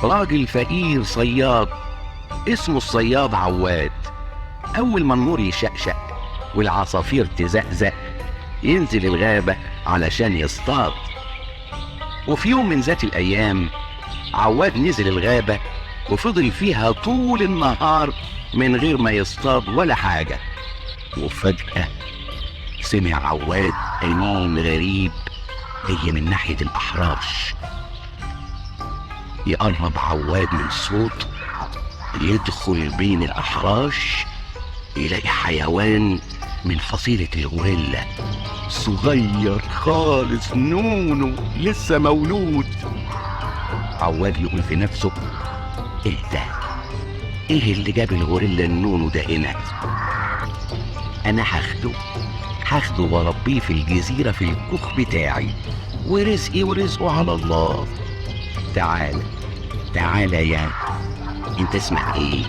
راجل فقير صياد اسمه الصياد عواد. أول ما النور يشقشق والعصافير تزقزق ينزل الغابة علشان يصطاد. وفي يوم من ذات الأيام عواد نزل الغابة وفضل فيها طول النهار من غير ما يصطاد ولا حاجة. وفجأة سمع عواد أنين غريب جاي من ناحية الأحراش. يقرب عواد من الصوت، يدخل بين الأحراش يلاقي حيوان من فصيلة الغوريلا، صغير خالص نونو لسه مولود. عواد يقول في نفسه: ايه ده؟ ايه اللي جاب الغوريلا النونو ده هنا؟ انا هاخده واربيه في الجزيرة في الكوخ بتاعي، ورزقي ورزقه على الله. تعالى يا انت اسمك ايه؟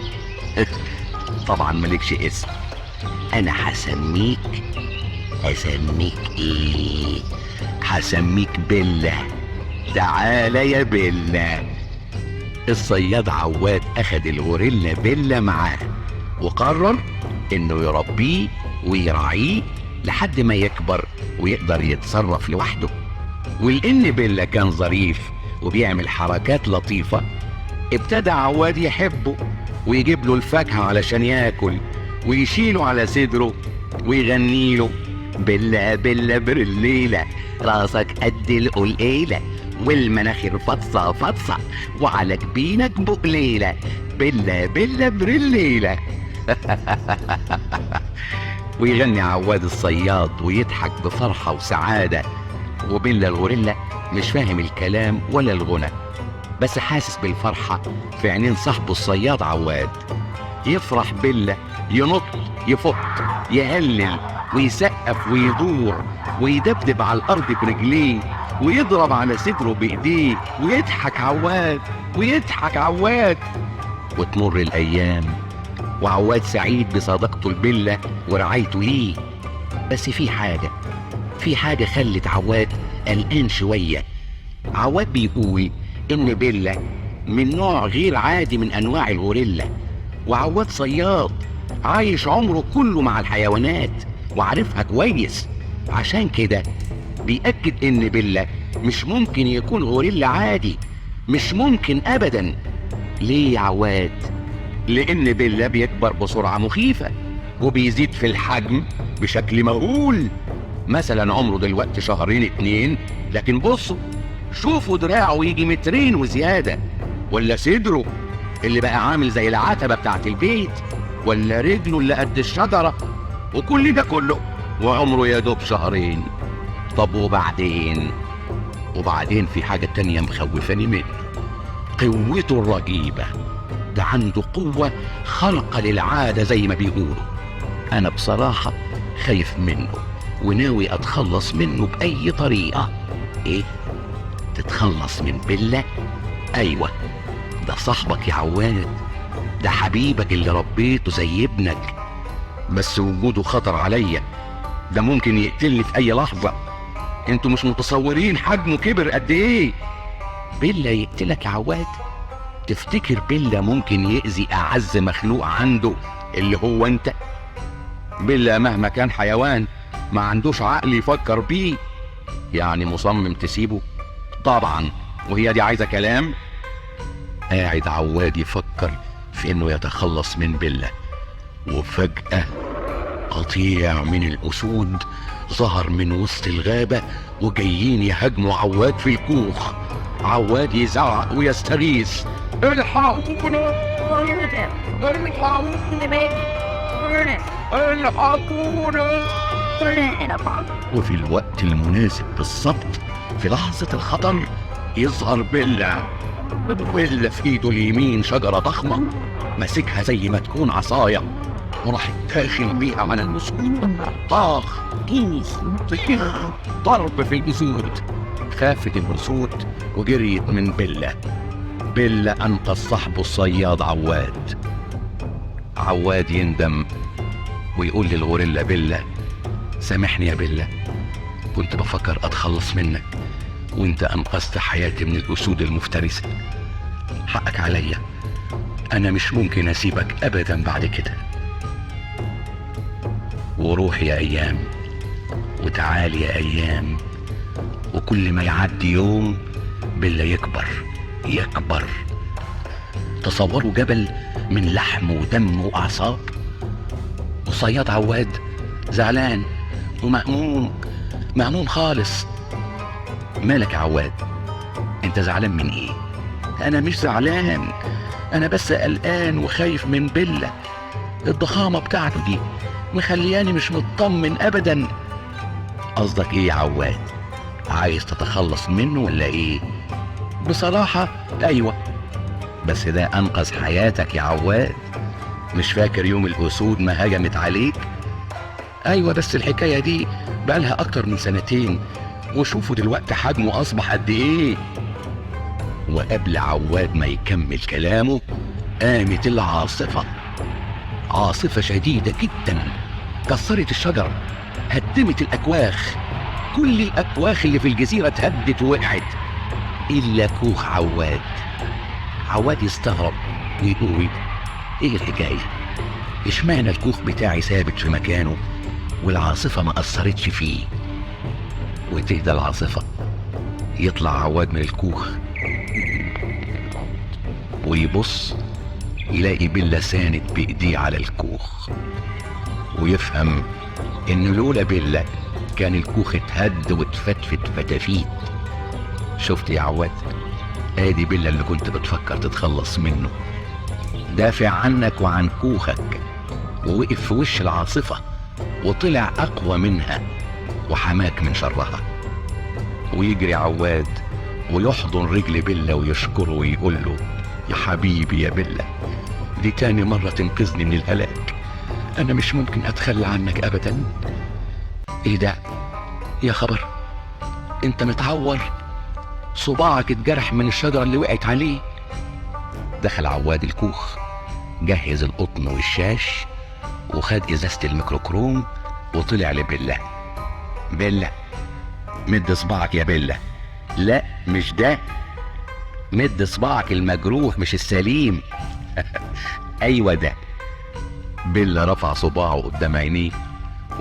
طبعا مالكش اسم. انا هسميك ايه؟ هسميك بيلا. تعالى يا بيلا. الصياد عواد اخد الغوريلا بيلا معاه وقرر انه يربيه ويراعيه لحد ما يكبر ويقدر يتصرف لوحده. ولان بيلا كان ظريف وبيعمل حركات لطيفة ابتدى عواد يحبه ويجيب له الفاكهة علشان ياكل ويشيله على صدره ويغني له: بيلا بيلا برليلة، راسك قد القليلة، والمناخير فطسة فطسة، وعلى جبينك بقليلة، بيلا بيلا برليلة. ويغني عواد الصياد ويضحك بفرحة وسعادة، وبيلا الغوريلا مش فاهم الكلام ولا الغنى، بس حاسس بالفرحة في عينين صاحبه الصياد عواد. يفرح بيلا، ينط يفط يهلل ويسقف ويدور ويدبدب على الأرض برجليه ويضرب على صدره بإيديه ويضحك عواد. وتمر الأيام وعواد سعيد بصداقته لبيلا ورعايته ليه. بس في حاجة خلت عواد قلقان شوية. عواد بيقول إن بيلا من نوع غير عادي من أنواع الغوريلا، وعواد صياد عايش عمره كله مع الحيوانات وعارفها كويس. عشان كده بيأكد إن بيلا مش ممكن يكون غوريلا عادي، مش ممكن أبدا. ليه يا عواد؟ لأن بيلا بيكبر بسرعة مخيفة وبيزيد في الحجم بشكل مهول. مثلا عمره دلوقتي 2 شهر، لكن بصوا شوفوا دراعه يجي 2 متر وزيادة، ولا صدره اللي بقى عامل زي العتبة بتاعت البيت، ولا رجله اللي قد الشجرة، وكل ده كله وعمره يا دوب 2 شهر. طب وبعدين في حاجة تانية مخوفاني منه: قوته الرهيبة. ده عنده قوة خارقة للعادة زي ما بيقولوا. أنا بصراحة خايف منه وناوي أتخلص منه بأي طريقة. إيه؟ تتخلص من بيلا؟ أيوة، ده صاحبك يا عواد، ده حبيبك اللي ربيته زي ابنك، بس وجوده خطر عليا، ده ممكن يقتلني في أي لحظة. انتوا مش متصورين حجمه كبر قد ايه. بيلا يقتلك يا عواد؟ تفتكر بيلا ممكن يأذي أعز مخلوق عنده اللي هو انت؟ بيلا مهما كان حيوان ما عندوش عقل يفكر بيه. يعني مصمم تسيبه؟ طبعا، وهي دي عايزة كلام؟ قاعد عواد يفكر في انه يتخلص من بيلا، وفجأة قطيع من الأسود ظهر من وسط الغابة وجايين يهاجموا عواد في الكوخ. عواد يزعق ويستغيث: الحقونا الحقونا. وفي الوقت المناسب بالظبط في لحظة الخطر يظهر بيلا في ايده اليمين شجرة ضخمة ماسكها زي ما تكون عصاية، وراح داخل بيها على الأسود. طاخ طوخ طيخ ضرب في الأسود. خافت الأسود وجريت من بيلا أنقذ صاحبه الصياد عواد يندم ويقول للغوريلا: بيلا سامحني يا بيلا، كنت بفكر أتخلص منك وانت أنقذت حياتي من الأسود المفترسة. حقك عليا، انا مش ممكن اسيبك ابدا بعد كده. وروح يا ايام وتعالي يا ايام، وكل ما يعدي يوم بيلا يكبر يكبر. تصوروا جبل من لحم ودم واعصاب، وصياد عواد زعلان ومهموم خالص. مالك يا عواد؟ انت زعلان من ايه؟ انا مش زعلان، انا بس قلقان وخايف من بيلا. الضخامة بتاعته دي مخلياني مش مطمن ابدا. قصدك ايه يا عواد؟ عايز تتخلص منه ولا ايه؟ بصراحة ايوه، بس ده انقذ حياتك يا عواد. مش فاكر يوم الاسود ما هجمت عليك؟ ايوه، بس الحكاية دي بقالها اكتر من 2 سنين، وشوفوا دلوقتي حجمه اصبح قد ايه. وقبل عواد ما يكمل كلامه قامت العاصفة، عاصفة شديدة جدا، كسرت الشجر، هدمت الاكواخ. كل الاكواخ اللي في الجزيرة اتهدت ووقعت الا كوخ عواد. عواد يستغرب ويقول ايه الحكاية؟ اشمعنى الكوخ بتاعي ثابت في مكانه والعاصفة ما اثرتش فيه؟ وتهدى العاصفة، يطلع عواد من الكوخ ويبص يلاقي بيلا ساند بايديه على الكوخ، ويفهم ان لولا بيلا كان الكوخ اتهد واتفتفت فتافيت. شفت يا عواد؟ ادي بيلا اللي كنت بتفكر تتخلص منه، دافع عنك وعن كوخك، ووقف في وش العاصفة وطلع اقوى منها وحماك من شرها. ويجري عواد ويحضن رجل بيلا ويشكره ويقول له يا حبيبي يا بيلا، دي تاني مرة تنقذني من الهلاك، انا مش ممكن اتخلى عنك ابدا. ايه ده يا خبر؟ انت متعور، صباعك اتجرح من الشجرة اللي وقعت عليه. دخل عواد الكوخ، جهز القطن والشاش، وخد ازازة الميكروكروم وطلع لبيلا. بيلا مد صباعك يا بيلا. لا مش ده، مد صباعك المجروح مش السليم. ايوه ده. بيلا رفع صباعه قدام عينيه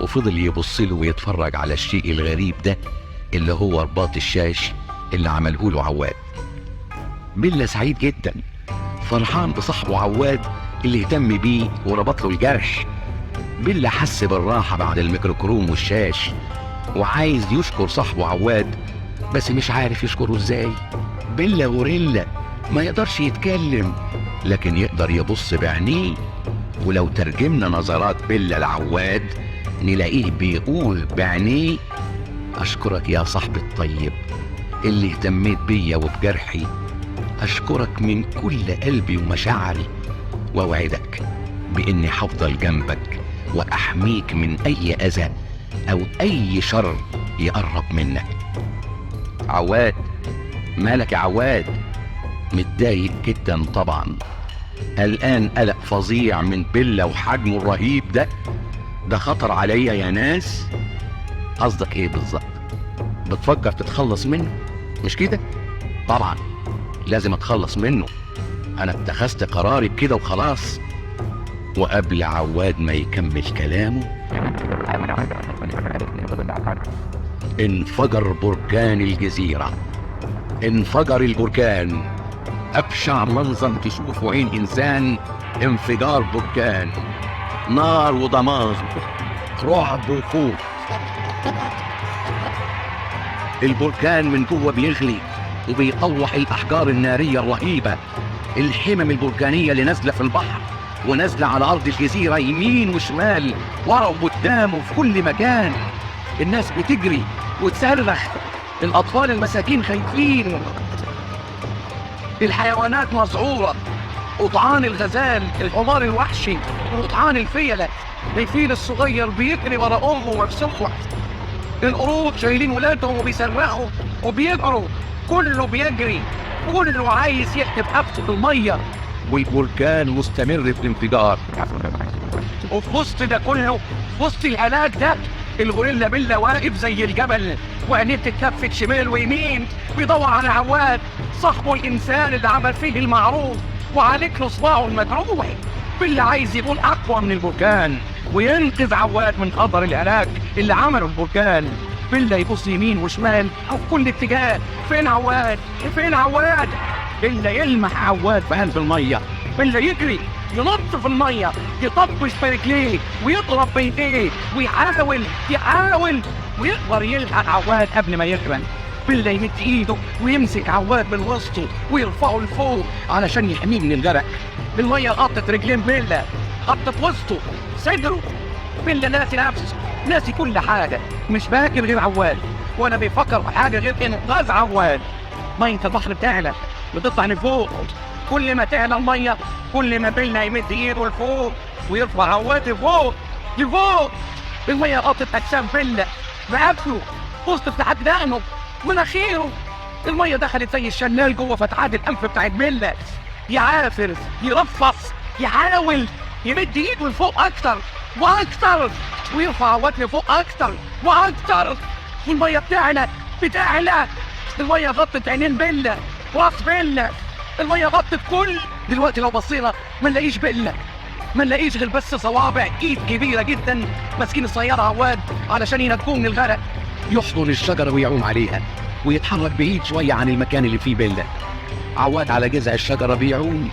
وفضل يبصله ويتفرج على الشيء الغريب ده اللي هو رباط الشاش اللي عمله له عواد. بيلا سعيد جدا، فرحان بصاحبه عواد اللي اهتم بيه وربط له الجرح. بيلا حس بالراحة بعد الميكروكروم والشاش، وعايز يشكر صاحبه عواد بس مش عارف يشكره ازاي. بيلا غوريلا ما يقدرش يتكلم، لكن يقدر يبص بعينيه. ولو ترجمنا نظرات بيلا لعواد نلاقيه بيقول بعينيه اشكرك يا صاحبي الطيب اللي اهتميت بيا وبجرحي، اشكرك من كل قلبي ومشاعري، واوعدك باني هفضل جنبك واحميك من اي اذى او اي شر يقرب منك. عواد مالك يا عواد؟ متضايق جدا طبعا، قلقان قلق فظيع من بيلا وحجمه الرهيب ده خطر عليا يا ناس. قصدك ايه بالظبط؟ بتفكر تتخلص منه مش كده؟ طبعا لازم اتخلص منه، انا اتخذت قراري بكده وخلاص. وقبل عواد ما يكمل كلامه انفجر بركان الجزيرة. انفجر البركان، ابشع منظر تشوفه عين انسان. انفجار بركان، نار ودمار، رعب وخوف. البركان من جوه بيغلي وبيطوح الاحجار النارية الرهيبة، الحمم البركانية اللي نازلة في البحر ونازلة على ارض الجزيرة يمين وشمال ورا وقدام وفي كل مكان. الناس بتجري وتصرخ، الاطفال المساكين خايفين، الحيوانات مذعورة، قطعان الغزال، الحمار الوحشي، قطعان الفيلة، الفيل الصغير بيجري ورا امه مكسوفة، القرود شايلين ولادهم وبيصرخوا وبيجروا، كله بيجري، كله عايز يحتف حبسه في المية، والبركان مستمر في الانفجار. وفي وسط ده كله، في وسط الهلاك ده، الغوريلا بيلا واقف زي الجبل وعينيه بتتلفت شمال ويمين بيدور على عواد. صاحبه الإنسان اللي عمل فيه المعروف وعليك له صباعه المجروح. بالله عايز يكون أقوى من البركان وينقذ عواد من خطر الهلاك اللي عمله البركان. بالله يبص يمين وشمال أو في كل اتجاه، فين عواد؟ فين عواد؟ بالله يلمح عواد في قلب المية، بالله يجري ينط في المية، يطبش برجليه ويضرب بايديه ويحاول ويقدر يلحق عواد قبل ما يغرق. بالله يمد ايده ويمسك عواد من وسطه ويرفعه لفوق علشان يحميه من الغرق. المية غطت رجلين بالله، غطت وسطه، صدره. بالله ناسي نفسه، ناسي كل حاجة، مش فاكر غير عواد ولا بيفكر في حاجة غير انقاذ عواد. مية البحر بتعلى بتطلع لفوق، كل ما تعلى المية كل ما بالله يمد ايده لفوق ويرفع عواد لفوق. المية غطت اجسام بالله، رقبته، وسط لحد دقنه، مناخيره. المية دخلت زي الشلال جوه فتحات الانف بتاعت بالله. يعافر، يرفص، يحاول يمد ايده لفوق اكتر واكتر ويرفع عواد لفوق اكتر واكتر. والمية بتعلى. المية غطت عينين بالله، راس بالله، المية غطت كل. دلوقتي لو بصينا ما نلاقيش بالله، ما نلاقيش غير بس صوابع ايد كبيرة جدا ماسكين الصيادة عواد علشان ينجوه من الغرق. يحضن الشجرة ويعوم عليها ويتحرك بعيد شوية عن المكان اللي فيه بالله. عواد على جذع الشجرة بيعوم.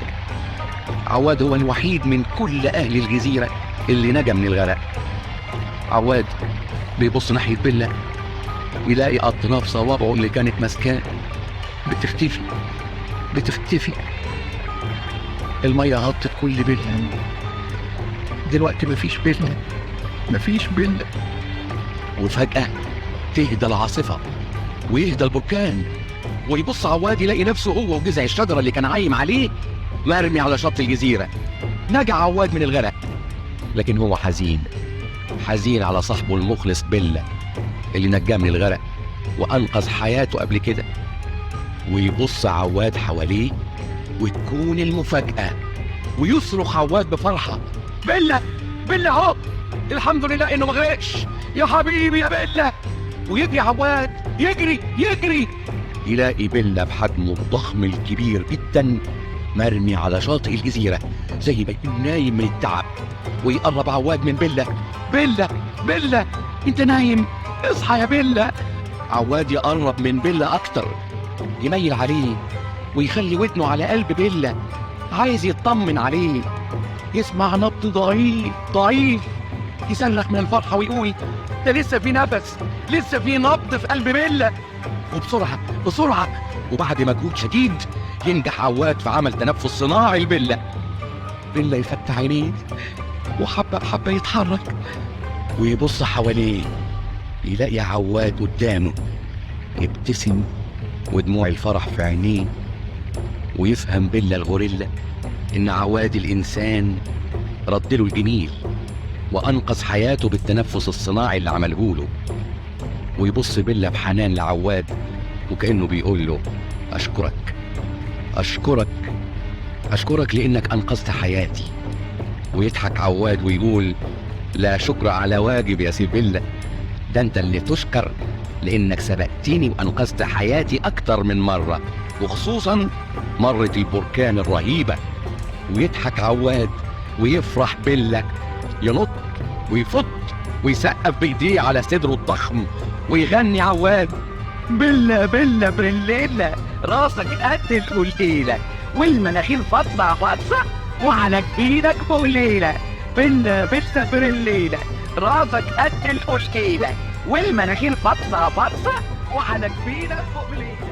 عواد هو الوحيد من كل أهل الجزيرة اللي نجا من الغرق. عواد بيبص ناحية بالله يلاقي أطراف صوابعه اللي كانت ماسكاه بتختفي. المية غطت كل بالله، دلوقتي مفيش بالله. وفجأة تهدى العاصفة ويهدى البركان ويبص عواد يلاقي نفسه هو وجذع الشجرة اللي كان عايم عليه مرمي على شط الجزيرة. نجا عواد من الغرق، لكن هو حزين على صاحبه المخلص بالله اللي نجاه من الغرق وأنقذ حياته قبل كده. ويبص عواد حواليه وتكون المفاجأة ويصرخ عواد بفرحة: بالله اهو، الحمد لله انه مغرقش، يا حبيبي يا بالله. ويجري عواد، يجري يلاقي بالله بحجمه الضخم الكبير جدا مرمي على شاطئ الجزيرة زي ما يكون نايم من التعب. ويقرب عواد من بالله انت نايم، اصحى يا بالله. عواد يقرب من بالله اكتر، يميل عليه ويخلي ودنه على قلب بالله، عايز يطمن عليه. يسمع نبض ضعيف، يصرخ من الفرحة ويقول: ده لسه في نفس، لسه في نبض في قلب بالله. وبسرعة وبعد مجهود شديد ينجح عواد في عمل تنفس صناعي لبالله. بالله يفتح عينيه وحبة يتحرك ويبص حواليه يلاقي عواد قدامه يبتسم ودموع الفرح في عينيه. ويفهم بالله الغوريلا إن عواد الإنسان ردله الجميل وأنقذ حياته بالتنفس الصناعي اللي عملهوله. ويبص بالله بحنان لعواد وكأنه بيقول له: أشكرك لأنك أنقذت حياتي. ويضحك عواد ويقول: لا شكر على واجب يا سي بالله، ده أنت اللي تشكر لأنك سبقتني وأنقذت حياتي أكتر من مرة، وخصوصا مرة البركان الرهيبة. ويضحك عواد ويفرح بالله، ينط ويفط ويسقف بإيديه على صدره الضخم ويغني عواد: بالله برليلة، راسك قد القليلة والمناخير فاطلة وعلى جبينك بقليلة. بالله برليلة، راسك قد القليلة والمناخير فاطلة وعلى جبينك بقليلة.